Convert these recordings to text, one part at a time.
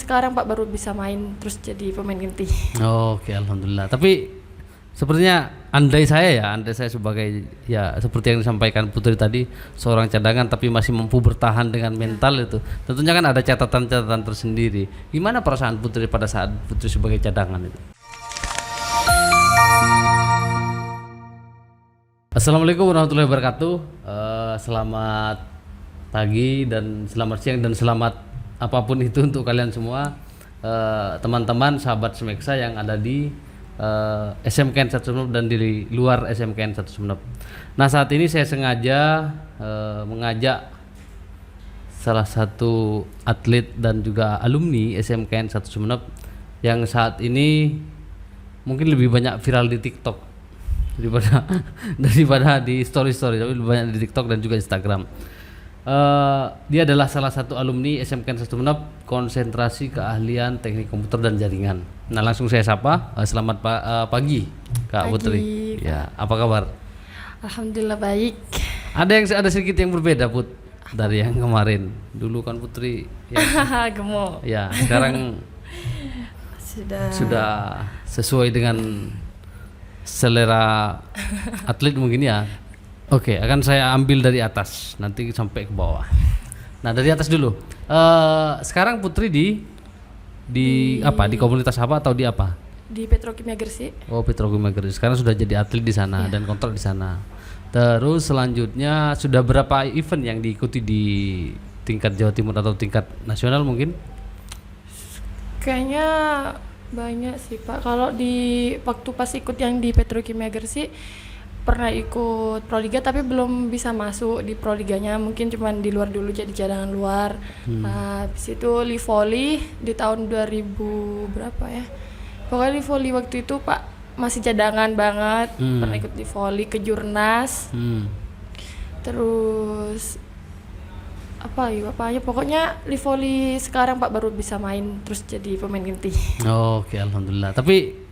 sekarang Pak baru bisa main terus jadi pemain inti. Oke, alhamdulillah. Tapi sepertinya andai saya sebagai ya seperti yang disampaikan Putri tadi, seorang cadangan tapi masih mampu bertahan dengan mental itu. Tentunya kan ada catatan-catatan tersendiri. Gimana perasaan Putri pada saat Putri sebagai cadangan itu? Assalamualaikum warahmatullahi wabarakatuh. Selamat pagi dan selamat siang dan selamat apapun itu untuk kalian semua, teman-teman sahabat Smeksa yang ada di SMKN 1 Sumeneb dan di luar SMKN 1 Sumeneb. Nah, saat ini saya sengaja mengajak salah satu atlet dan juga alumni SMKN 1 Sumeneb yang saat ini mungkin lebih banyak viral di TikTok daripada di story, tapi lebih banyak di TikTok dan juga Instagram. Dia adalah salah satu alumni SMKN 1 Sumeneb, konsentrasi keahlian teknik komputer dan jaringan. Nah, langsung saya sapa. Selamat pagi Kak Putri. Ya, apa kabar? Alhamdulillah baik. Ada sedikit yang berbeda Put dari yang kemarin. Dulu kan Putri ya, Gemuk. ya sekarang sudah sesuai dengan selera atlet mungkin ya. Oke, akan saya ambil dari atas nanti sampai ke bawah. Nah, dari atas dulu. Sekarang Putri di apa? Di komunitas apa atau di apa? Di Petrokimia Gresik. Oh, Petrokimia Gresik. Sekarang sudah jadi atlet di sana dan kontrak di sana. Terus selanjutnya sudah berapa event yang diikuti di tingkat Jawa Timur atau tingkat nasional mungkin? Kayaknya banyak sih Pak. Kalau di waktu pas ikut yang di Petrokimia Gresik pernah ikut Proliga tapi belum bisa masuk di Proliganya, mungkin cuman di luar dulu jadi cadangan luar. Habis itu Li Volley di tahun 2000 berapa ya? Pokoknya Li Volley waktu itu Pak masih cadangan banget. Pernah ikut Li Volley ke Jurnas. Terus bapaknya pokoknya Li Volley sekarang Pak baru bisa main terus jadi pemain inti. Oke, alhamdulillah. Tapi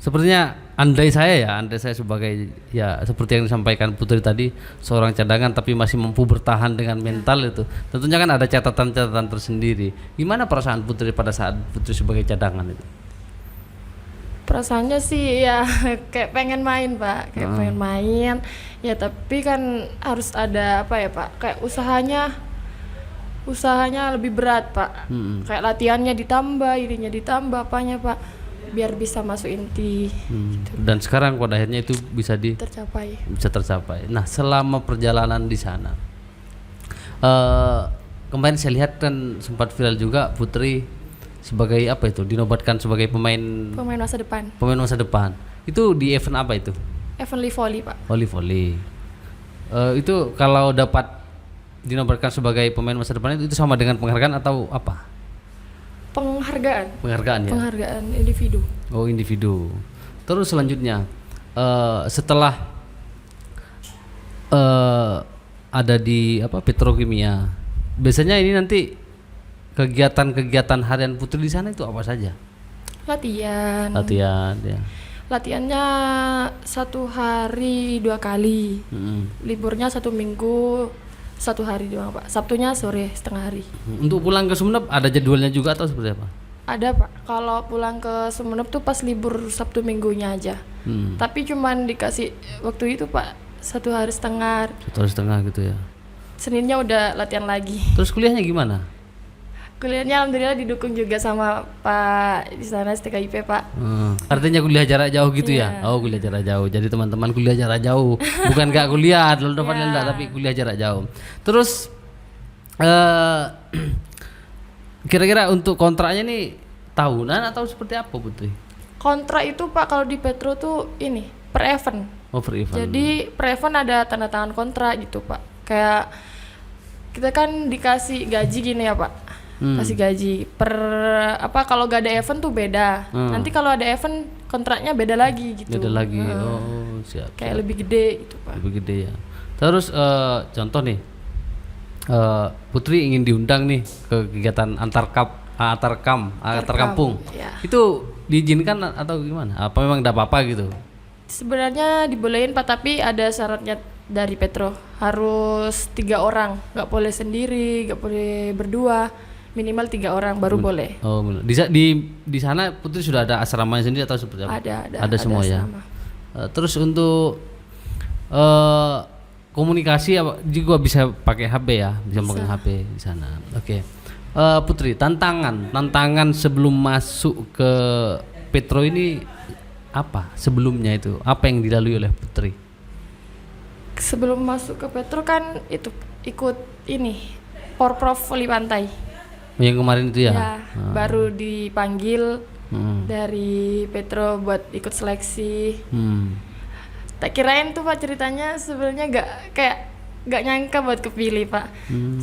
sepertinya andai saya sebagai ya seperti yang disampaikan Putri tadi, seorang cadangan tapi masih mampu bertahan dengan mental itu. Tentunya kan ada catatan-catatan tersendiri. Gimana perasaan Putri pada saat Putri sebagai cadangan itu? Perasaannya sih ya kayak pengen main Pak, pengen main. Ya tapi kan harus ada Pak, kayak usahanya lebih berat Pak. Kayak latihannya ditambah, ininya ditambah apanya Pak, biar bisa masuk inti. Gitu. Dan sekarang pada akhirnya itu bisa tercapai. Nah, selama perjalanan di sana, kemarin saya lihat kan sempat viral juga Putri sebagai dinobatkan sebagai pemain masa depan. Itu di event apa itu? Event Li Volley Pak. Li Volley. Itu kalau dapat dinobatkan sebagai pemain masa depan itu sama dengan penghargaan atau apa? Penghargaan ya. Penghargaan individu. Oh, individu. Terus selanjutnya setelah ada di Petrokimia, biasanya ini nanti kegiatan harian Putri di sana itu apa saja? Latihan ya. Latihannya 1 hari 2 kali. Liburnya 1 minggu 1 hari doang Pak. Sabtunya sore setengah hari. Untuk pulang ke Sumeneb ada jadwalnya juga atau seperti apa? Ada Pak. Kalau pulang ke Sumeneb tuh pas libur Sabtu Minggunya aja. Tapi cuman dikasih waktu itu Pak 1 hari setengah. 1 hari setengah gitu ya. Seninnya udah latihan lagi. Terus kuliahnya gimana? Kuliahnya alhamdulillah didukung juga sama Pak di sana STKIP Pak. Artinya kuliah jarak jauh gitu ya? Oh, kuliah jarak jauh. Jadi teman-teman kuliah jarak jauh, bukan nggak kuliah, tapi kuliah jarak jauh. Terus kira-kira untuk kontraknya nih tahunan atau seperti apa Putri? Kontrak itu Pak kalau di Petro tuh ini per event. Oh, per event. Jadi per event ada tanda tangan kontrak gitu Pak. Kayak kita kan dikasih gaji gini ya Pak. Kasih gaji per kalau gak ada event tuh beda. Nanti kalau ada event kontraknya beda lagi gitu. Oh, siap. Kayak lebih gede gitu Pak. Lebih gede ya. Terus contoh nih, Putri ingin diundang nih ke kegiatan antar kampung. Ya. Itu diizinkan atau gimana? Apa memang enggak apa-apa gitu? Sebenarnya dibolehin Pak, tapi ada syaratnya dari Petro. Harus 3 orang, nggak boleh sendiri, nggak boleh berdua. minimal 3 orang baru boleh. Oh, di sana Putri sudah ada asramanya sendiri atau seperti apa? Ada semua ya. asrama. Terus untuk komunikasi juga bisa pakai HP ya, bisa pakai HP di sana. Oke. Putri, tantangan sebelum masuk ke Petro ini apa? Sebelumnya itu apa yang dilalui oleh Putri? Sebelum masuk ke Petro kan itu ikut ini Porprov voli pantai. Yang kemarin itu ya? Ya, baru dipanggil dari Petro buat ikut seleksi. Tak kirain tuh Pak ceritanya sebenarnya gak nyangka buat kepilih Pak.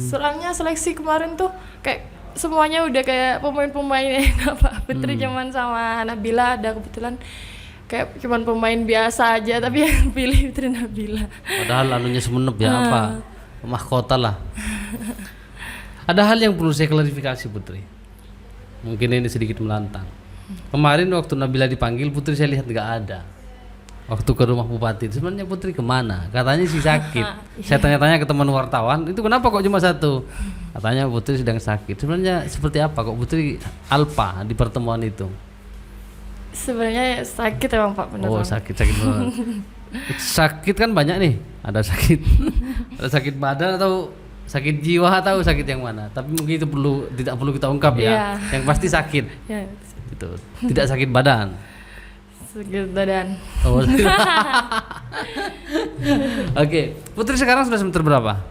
Soalnya seleksi kemarin tuh kayak semuanya udah kayak pemain-pemain enak Pak. Putri cuman sama Nabila ada kebetulan kayak cuman pemain biasa aja tapi yang pilih Putri Nabila. Padahal anunya semenep ya apa? Mahkota lah. Ada hal yang perlu saya klarifikasi Putri. Mungkin ini sedikit melantang. Kemarin waktu Nabila dipanggil Putri saya lihat nggak ada. Waktu ke rumah Bupati sebenarnya Putri kemana? Katanya sih sakit. Saya tanya-tanya ke teman wartawan, itu kenapa kok cuma satu? Katanya Putri sedang sakit. Sebenarnya seperti apa kok Putri alpa di pertemuan itu? Sebenarnya sakit emang Pak benar. Oh sakit beneran. Sakit kan banyak nih. Ada sakit badan atau sakit jiwa atau sakit yang mana? Tapi mungkin itu tidak perlu kita ungkap ya. Yang pasti sakit. Ya. Gitu. Tidak sakit badan. Sakit badan. Oh. Oke, Putri sekarang sudah semester berapa?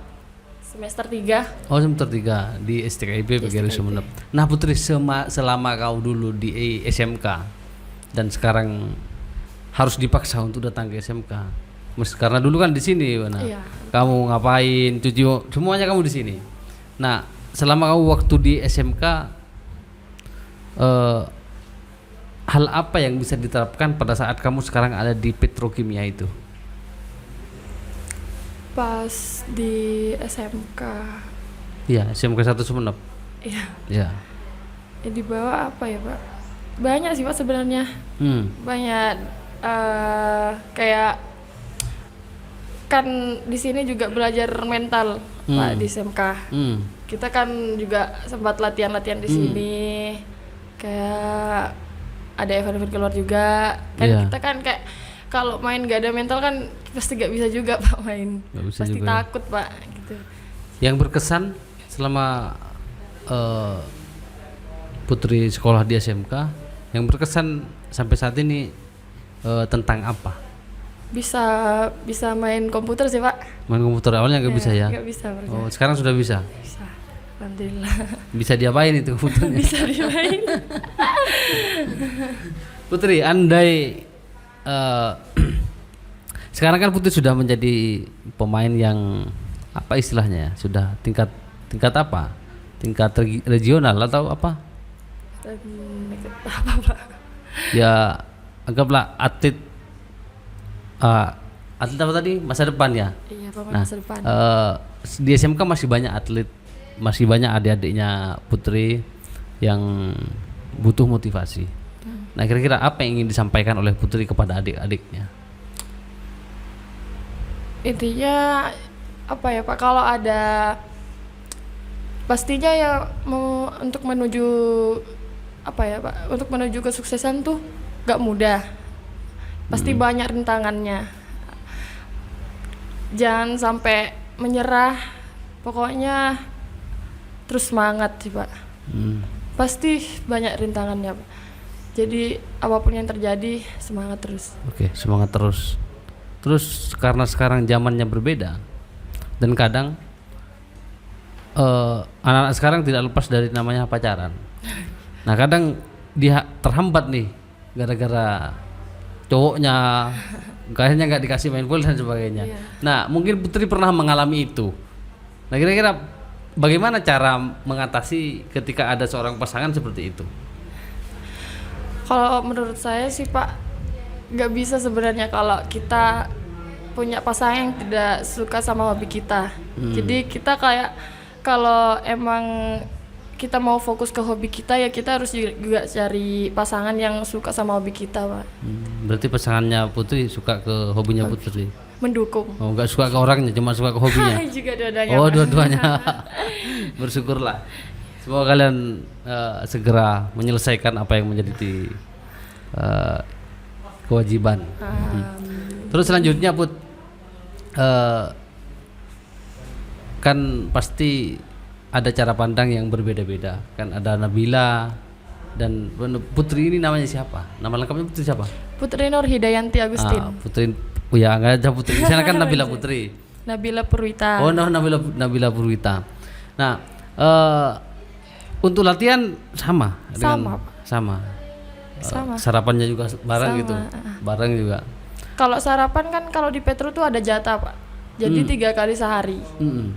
Semester 3. Oh, semester 3 di STKIP PGRI Sumeneb. Nah, Putri selama kau dulu di SMK dan sekarang harus dipaksa untuk datang ke SMK. Karena dulu kan di sini, Iya. Kamu ngapain, cuci, semuanya kamu di sini. Nah, selama kamu waktu di SMK, hal apa yang bisa diterapkan pada saat kamu sekarang ada di petrokimia itu? Pas di SMK. Iya, SMK 1 Sumeneb. Iya. Ya. Ya dibawa apa ya Pak? Banyak sih Pak sebenarnya. Banyak kayak kan di sini juga belajar mental Pak di SMK. Kita kan juga sempat latihan-latihan di sini. Kayak ada event-event keluar juga. Kan kita kan kayak kalau main gak ada mental kan pasti gak bisa juga Pak main. Pasti juga, takut Pak gitu. Yang berkesan selama Putri sekolah di SMK, yang berkesan sampai saat ini tentang apa? Bisa main komputer sih Pak. Main komputer awalnya nggak bisa ya? Nggak bisa. Oh, sekarang sudah bisa? Bisa, alhamdulillah. Bisa diapain itu komputernya? Bisa dimain. Putri, andai sekarang kan Putri sudah menjadi pemain yang apa istilahnya ya? Sudah tingkat apa? Tingkat regional atau apa? Apa Pak? Ya anggaplah atlet apa tadi, masa depan ya. Iya Pak, Nah, masa depan. di SMK masih banyak atlet, masih banyak adik-adiknya Putri yang butuh motivasi. Nah, kira-kira apa yang ingin disampaikan oleh Putri kepada adik-adiknya? Intinya apa ya Pak, kalau ada pastinya ya untuk menuju apa ya Pak, untuk menuju kesuksesan tuh gak mudah, pasti banyak rintangannya. Jangan sampai menyerah, pokoknya terus semangat sih Pak. Pasti banyak rintangannya Pak, jadi apapun yang terjadi semangat terus. Oke, semangat terus. Terus karena sekarang zamannya berbeda dan kadang anak-anak sekarang tidak lepas dari namanya pacaran. Nah, kadang dia terhambat nih gara-gara cowoknya kayaknya nggak dikasih main bola dan sebagainya. Nah, mungkin Putri pernah mengalami itu. Nah, kira-kira bagaimana cara mengatasi ketika ada seorang pasangan seperti itu? Kalau menurut saya sih Pak, nggak bisa sebenarnya kalau kita punya pasangan yang tidak suka sama hobi kita. Jadi kita kayak kalau emang kita mau fokus ke hobi kita, ya kita harus juga cari pasangan yang suka sama hobi kita Pak. Berarti pasangannya Putri suka ke hobinya Putri? Mendukung. Oh, nggak suka ke orangnya, cuma suka ke hobinya? Juga dua-duanya. Oh, dua-duanya. Bersyukurlah. Semoga kalian segera menyelesaikan apa yang menjadi kewajiban. Terus selanjutnya Put, kan pasti ada cara pandang yang berbeda-beda. Kan ada Nabila dan Putri ini namanya siapa? Nama lengkapnya Putri siapa? Putri Nur Hidayanti Agustin. Putri, oh ya nggak ada Putri. Di sana kan Nabila Putri. Nabila Purwita. Oh, no, Nabila Purwita. Nah, untuk latihan sama dengan Sama. sarapannya juga bareng Sama. gitu. Bareng juga. Kalau sarapan kan kalau di Petro tuh ada jatah, Pak. Jadi 3 kali sehari.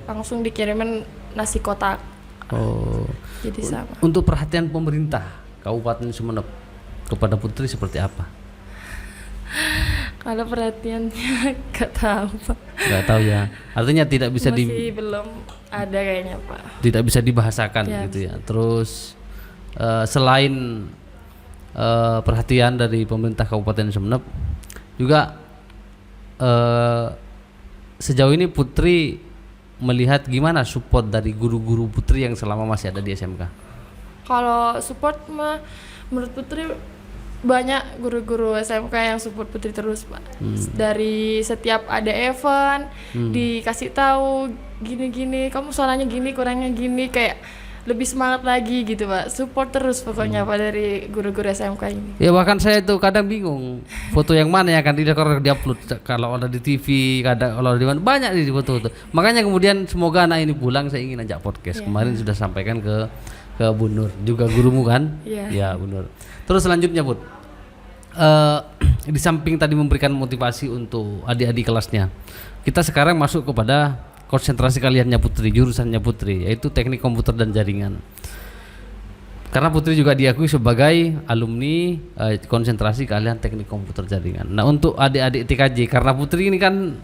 Langsung dikirimin nasi kotak. Oh. Jadi sama. Untuk perhatian pemerintah Kabupaten Sumeneb kepada Putri seperti apa? Kalau perhatiannya gak tahu, Pak. Nggak tahu ya. Artinya tidak bisa Masih belum ada kayaknya, Pak. tidak bisa dibahasakan Ya, gitu ya. Terus selain perhatian dari pemerintah Kabupaten Sumeneb juga sejauh ini Putri melihat gimana support dari guru-guru Putri yang selama masih ada di SMK? Kalau support mah menurut Putri banyak guru-guru SMK yang support Putri terus, Pak. Dari setiap ada event dikasih tahu gini-gini, kamu suaranya gini, kurangnya gini, kayak lebih semangat lagi gitu, Pak. Support terus pokoknya Pak dari guru-guru SMK ini. Ya bahkan saya itu kadang bingung foto yang mana yang akan diupload, kalau ada di TV, kadang kalau di mana banyak di foto itu. Makanya kemudian semoga anak ini pulang, saya ingin ajak podcast. Kemarin sudah sampaikan ke Bu Nur, juga gurumu kan? Ya Bu Nur. Terus selanjutnya Bud, di samping tadi memberikan motivasi untuk adik-adik kelasnya, kita sekarang masuk kepada konsentrasi kaliannya Putri, jurusannya Putri, yaitu teknik komputer dan jaringan. Karena Putri juga diakui sebagai alumni konsentrasi kalian teknik komputer jaringan. Nah untuk adik-adik TKJ, karena Putri ini kan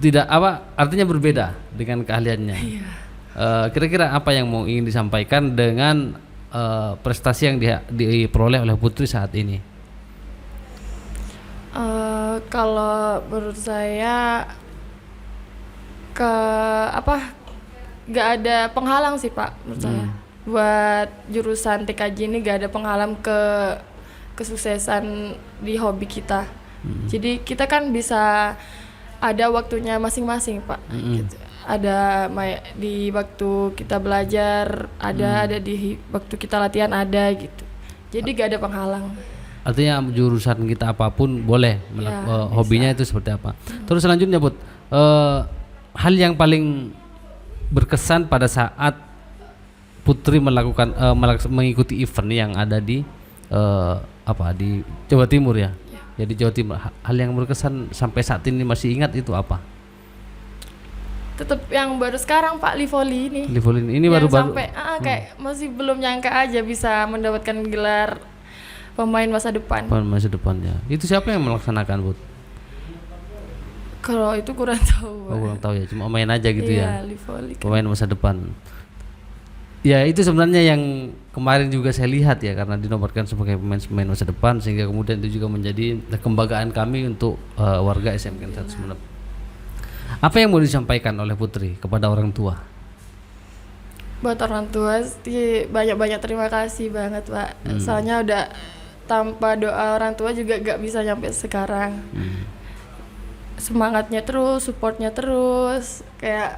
tidak artinya berbeda dengan keahliannya. Kira-kira apa yang mau ingin disampaikan dengan prestasi yang diperoleh oleh Putri saat ini? Kalau menurut saya gak ada penghalang sih Pak menurut saya. Buat jurusan TKJ ini gak ada penghalang kesuksesan di hobi kita. Jadi kita kan bisa ada waktunya masing-masing Pak. Gitu. Ada di waktu kita belajar, ada di waktu kita latihan ada gitu. Jadi gak ada penghalang. Artinya jurusan kita apapun boleh hobinya itu seperti apa. Terus selanjutnya Bud, hal yang paling berkesan pada saat Putri mengikuti event yang ada di di Jawa Timur ya. Jadi Jawa Timur, hal yang berkesan sampai saat ini masih ingat itu apa? Tetap yang baru sekarang Pak, Livoli ini. Livoli ini baru-baru sampai kayak masih belum nyangka aja bisa mendapatkan gelar pemain masa depan. Pemain masa depan ya. Itu siapa yang melaksanakan Bud? Kalau itu kurang tahu. Kurang tahu ya, cuma main aja gitu ya. Livoli. Pemain masa depan. Ya itu sebenarnya yang kemarin juga saya lihat ya, karena dinobatkan sebagai pemain masa depan, sehingga kemudian itu juga menjadi kebanggaan kami untuk warga SMK 1 Sumeneb. Apa yang mau disampaikan oleh Putri kepada orang tua? Buat orang tua banyak-banyak terima kasih banget Pak. Soalnya udah tanpa doa orang tua juga gak bisa nyampe sekarang. Semangatnya terus, supportnya terus, kayak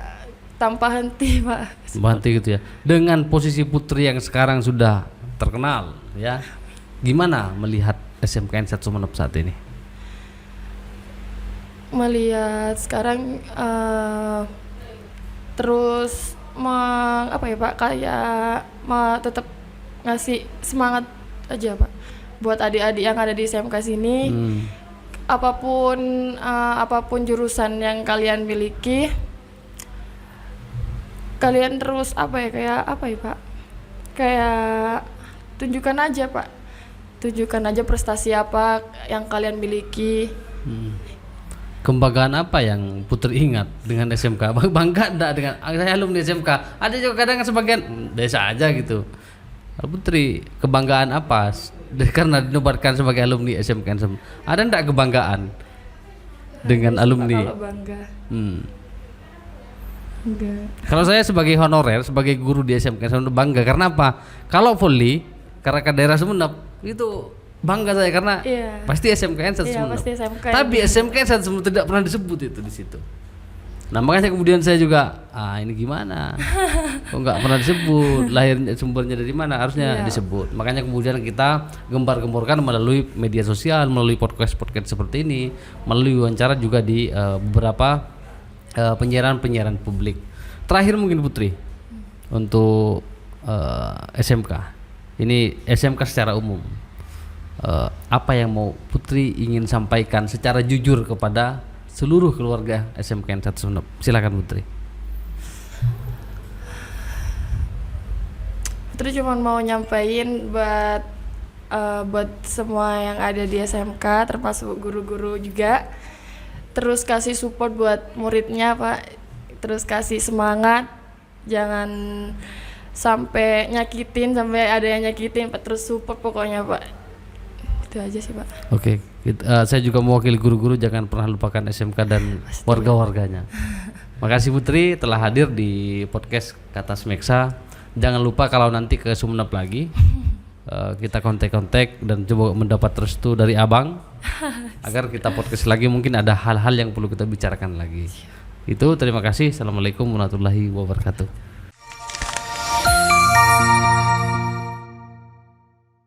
tanpa henti Pak. Tanpa henti gitu ya. Dengan posisi Putri yang sekarang sudah terkenal ya, gimana melihat SMKN 1 Sumeneb saat ini? Melihat sekarang terus Pak, kayak tetap ngasih semangat aja Pak buat adik-adik yang ada di SMK sini. Apapun jurusan yang kalian miliki, kalian terus Pak, kayak tunjukkan aja Pak, tunjukkan aja prestasi apa yang kalian miliki. Kebanggaan apa yang Putri ingat dengan SMK? Bangga enggak dengan saya alumni SMK? Ada juga kadang sebagian desa aja gitu. Putri, kebanggaan apa karena dinobatkan sebagai alumni SMK? Ada enggak kebanggaan dengan alumni? Kalau bangga. Enggak. Kalau saya sebagai honorer, sebagai guru di SMK Sumenep bangga karena apa? Kalau volley, karena ke daerah Sumenep itu bangga saya karena Iya. pasti SMKN 1 Iya, Sumenep. pasti SMK. Tapi SMKN 1 Sumenep tidak pernah disebut itu di situ. Nah makanya kemudian saya juga ini gimana? Kok nggak pernah disebut lahirnya sumbernya dari mana? Harusnya Iya. disebut. Makanya kemudian kita gembar-gemborkan melalui media sosial, melalui podcast seperti ini, melalui wawancara juga di beberapa penyiaran publik. Terakhir mungkin Putri untuk SMK. Ini SMK secara umum. Apa yang mau Putri ingin sampaikan secara jujur kepada seluruh keluarga SMKN 1 Sumenep? Silakan Putri. Putri cuma mau nyampein buat semua yang ada di SMK, termasuk guru-guru juga. Terus kasih support buat muridnya, Pak. Terus kasih semangat, jangan sampai nyakitin, sampai ada yang nyakitin, Pak. Terus support pokoknya, Pak. Itu aja sih, Pak. Oke, saya juga mewakili guru-guru, jangan pernah lupakan SMK dan warga-warganya. Makasih Putri telah hadir di podcast Kata Smeksa. Jangan lupa kalau nanti ke Sumenep lagi, kita kontak-kontak dan coba mendapat restu dari Abang agar kita podcast lagi, mungkin ada hal-hal yang perlu kita bicarakan lagi. Itu terima kasih. Assalamualaikum warahmatullahi wabarakatuh.